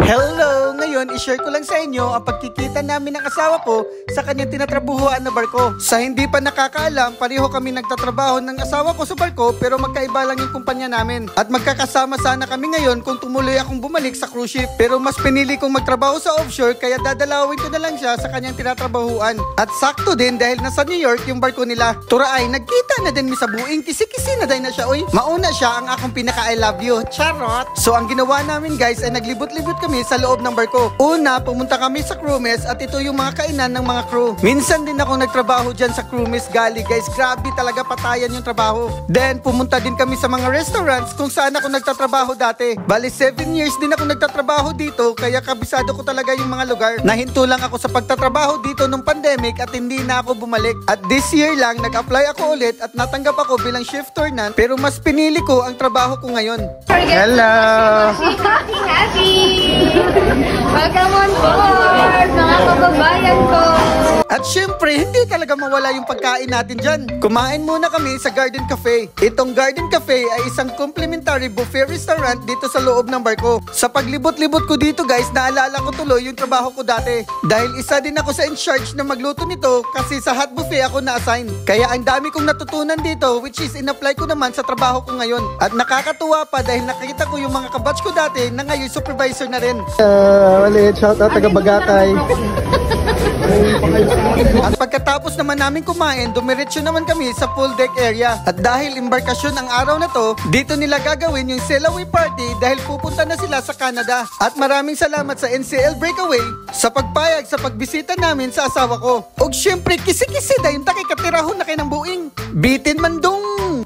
Hello! Ngayon, i-share ko lang sa inyo ang pagkikita namin ng asawa ko sa kanyang tinatrabuhuan na barko. Sa hindi pa nakakaalam, pareho kami nagtatrabaho ng asawa ko sa barko pero magkaiba lang yung kumpanya namin. At magkakasama sana kami ngayon kung tumuloy akong bumalik sa cruise ship. Pero mas pinili kong magtrabaho sa offshore kaya dadalawin ko na lang siya sa kanyang tinatrabahuan. At sakto din dahil nasa New York yung barko nila. Turaay, nagkita na din mi sa buing, kisi-kisi na din na siya, oy. Mauna siya ang akong pinaka-I love you. Charot! So ang ginawa namin guys ay naglibot-libot kami sa loob ng barko. Una, pumunta kami sa crew mess at ito yung mga kainan ng mga crew. Minsan din ako nagtrabaho dyan sa crew mess gali guys. Grabe talaga, patayan yung trabaho. Then, pumunta din kami sa mga restaurants kung saan ako nagtatrabaho dati. Bali, 7 years din ako nagtatrabaho dito kaya kabisado ko talaga yung mga lugar. Nahinto lang ako sa pagtatrabaho dito nung pandemic at hindi na ako bumalik. At this year lang, nag-apply ako ulit at natanggap ako bilang shift foreman pero mas pinili ko ang trabaho ko ngayon. Hello! Happy! Welcome on board, mga kababayan ko! At syempre, hindi talaga mawala yung pagkain natin dyan. Kumain muna kami sa Garden Cafe. Itong Garden Cafe ay isang complimentary buffet restaurant dito sa loob ng barko. Sa paglibot-libot ko dito guys, naalala ko tuloy yung trabaho ko dati. Dahil isa din ako sa in-charge na magluto nito kasi sa hot buffet ako na-assign. Kaya ang dami kong natutunan dito which is in-apply ko naman sa trabaho ko ngayon. At nakakatuwa pa dahil nakita ko yung mga kabatch ko dati na ngayon supervisor na rin. Walit, shout out taga Bagakay. At pagkatapos naman namin kumain, dumiretso naman kami sa pool deck area. At dahil embarkasyon ang araw na to, dito nila gagawin yung sail away party dahil pupunta na sila sa Canada. At maraming salamat sa NCL Breakaway sa pagpayag sa pagbisita namin sa asawa ko. Og syempre, kisi-kisi dahil takikatirahon na kayo ng buing. Bitin man dong!